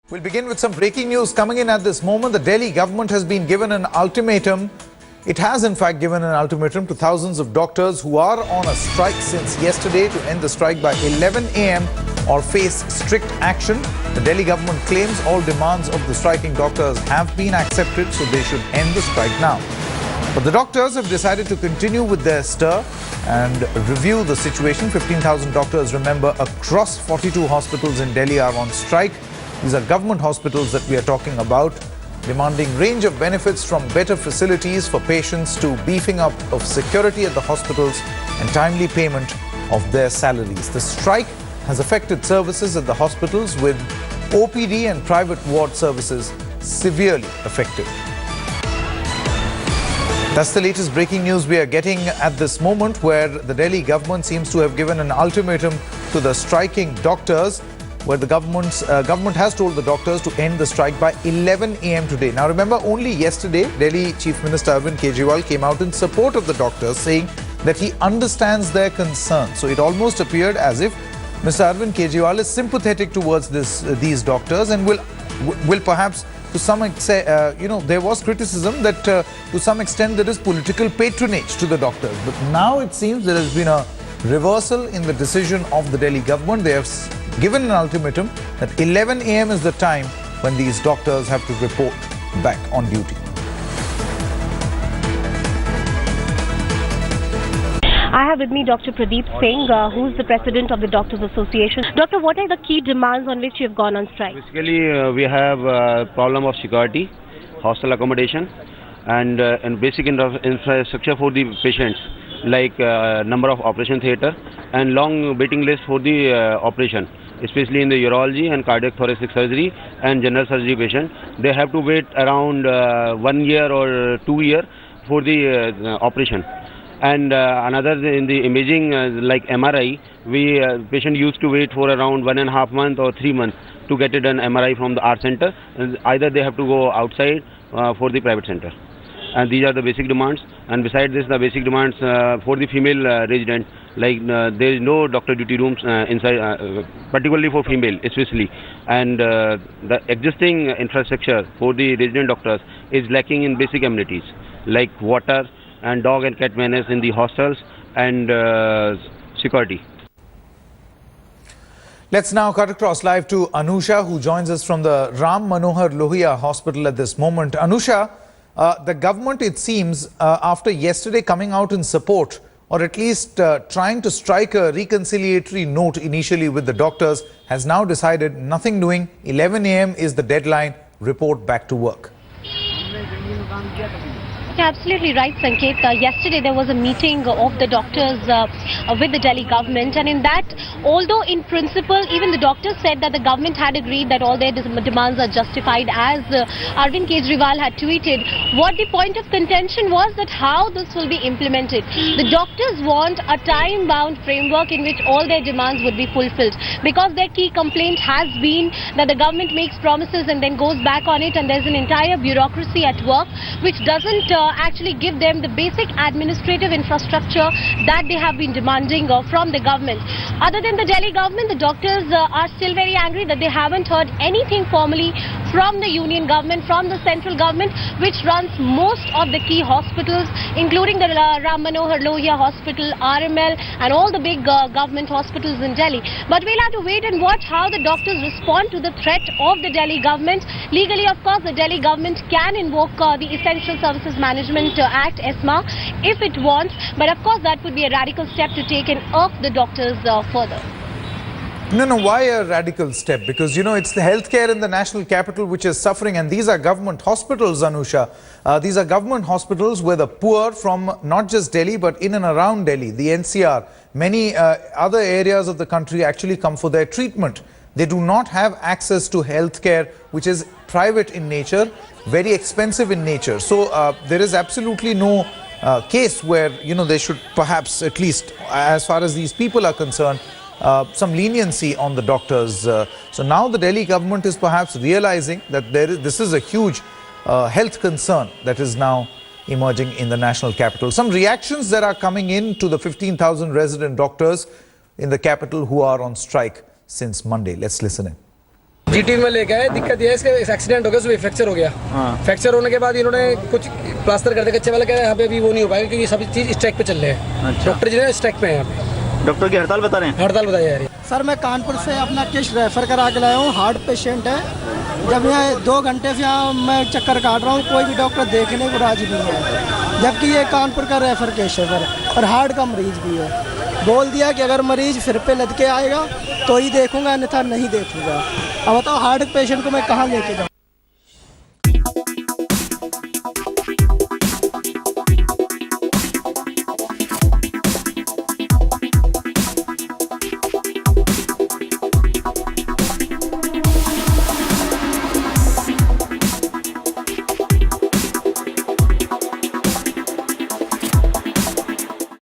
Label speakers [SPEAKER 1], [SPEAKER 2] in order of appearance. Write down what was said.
[SPEAKER 1] We'll begin with some breaking news coming in at this moment. The Delhi government has been given an ultimatum. It has in fact given an ultimatum to thousands of doctors who are on a strike since yesterday to end the strike by 11 a.m. or face strict action. The Delhi government claims all demands of the striking doctors have been accepted, so they should end the strike now. But the doctors have decided to continue with their stir and review the situation. 15,000 doctors, remember, across 42 hospitals in Delhi are on strike. These are government hospitals that we are talking about, demanding range of benefits from better facilities for patients to beefing up of security at the hospitals and timely payment of their salaries. The strike has affected services at the hospitals, with OPD and private ward services severely affected. That's the latest breaking news we are getting at this moment, where the Delhi government seems to have given an ultimatum to the striking doctors, where the government has told the doctors to end the strike by 11 a.m. today. Now remember, only yesterday, Delhi Chief Minister Arvind Kejriwal came out in support of the doctors, saying that he understands their concerns. So it almost appeared as if Mr. Arvind Kejriwal is sympathetic towards these doctors and will perhaps, to some extent, there was criticism that to some extent there is political patronage to the doctors. But now it seems there has been a reversal in the decision of the Delhi government. They have given an ultimatum that 11 a.m. is the time when these doctors have to report back on duty.
[SPEAKER 2] I have with me Dr. Pradeep Singh, who's the president of the Doctors Association. Doctor, what are the key demands on which you have gone on strike?
[SPEAKER 3] Basically, we have a problem of security, hostel accommodation, and basic infrastructure for the patients, like number of operation theatre and long waiting list for the operation, especially in the urology and cardiac thoracic surgery and general surgery patient. They have to wait around 1 year or 2 years for the operation. And another in the imaging, like MRI, patient used to wait for around 1.5 months or 3 months to get it an MRI from the art center. Either they have to go outside for the private center. And these are the basic demands. And besides this, the basic demands for the female resident, like there is no doctor duty rooms inside, particularly for female especially. And the existing infrastructure for the resident doctors is lacking in basic amenities like water and dog and cat menace in the hostels and security.
[SPEAKER 1] Let's now cut across live to Anusha, who joins us from the Ram Manohar Lohia Hospital at this moment. Anusha, the government, it seems, after yesterday coming out in support, or at least trying to strike a reconciliatory note initially with the doctors, has now decided nothing doing. 11 a.m. is the deadline. Report back to work.
[SPEAKER 2] Absolutely right, Sanket. Yesterday there was a meeting of the doctors with the Delhi government, and in that, although in principle even the doctors said that the government had agreed that all their demands are justified, as Arvind Kejriwal had tweeted, what the point of contention was that how this will be implemented. The doctors want a time-bound framework in which all their demands would be fulfilled, because their key complaint has been that the government makes promises and then goes back on it, and there's an entire bureaucracy at work which doesn't actually give them the basic administrative infrastructure that they have been demanding from the government. Other than the Delhi government, the doctors are still very angry that they haven't heard anything formally from the union government, from the central government, which runs most of the key hospitals, including the Ram Manohar Lohia Hospital, RML, and all the big government hospitals in Delhi. But we'll have to wait and watch how the doctors respond to the threat of the Delhi government. Legally, of course, the Delhi government can invoke the Essential Services Management Act, ESMA, if it wants. But of course, that would be a radical step to take and irk the doctors further.
[SPEAKER 1] No, why a radical step? Because, it's the healthcare in the national capital which is suffering, and these are government hospitals, Anusha. These are government hospitals where the poor from not just Delhi, but in and around Delhi, the NCR, many other areas of the country actually come for their treatment. They do not have access to healthcare, which is private in nature, very expensive in nature. So there is absolutely no case where, they should perhaps, at least as far as these people are concerned, some leniency on the doctors. So now the Delhi government is perhaps realizing that this is a huge health concern that is now emerging in the national capital. Some reactions that are coming in to the 15,000 resident doctors in the capital who are on strike since Monday. Let's listen in.
[SPEAKER 4] GT में लेके आए। दिक्कत ये है इसका accident हो गया, उसमें फ्रैक्चर हो गया। फ्रैक्चर होने के बाद इन्होंने कुछ प्लास्टर कर दिया कच्चे वाला, कह रहे हैं यहाँ पे अभी वो नहीं हो पाएगा क्योंकि सब चीज़ स्ट्राइक पे चल रहे हैं। डॉक्टर जी ने स्ट्राइक पे हैं यहाँ पे।
[SPEAKER 5] डॉक्टर की हड़ताल बता रहे हैं?
[SPEAKER 4] हड़ताल बताई जा रही है।
[SPEAKER 6] सर मैं कानपुर से अपना केस रेफर करा के लाया हूँ, हार्ट पेशेंट है। जब यहाँ 2 घंटे से यहाँ मैं चक्कर काट रहा हूँ, कोई भी डॉक्टर देखने को राजी नहीं है, जबकि ये कानपुर का रेफर केस है सर, और हार्ट का मरीज भी है। बोल दिया कि अगर मरीज फिर पे लद के आएगा तो ही देखूंगा, अन्यथा नहीं देखूंगा। अब बताओ हार्ट पेशेंट को मैं कहाँ लेके जाऊँ।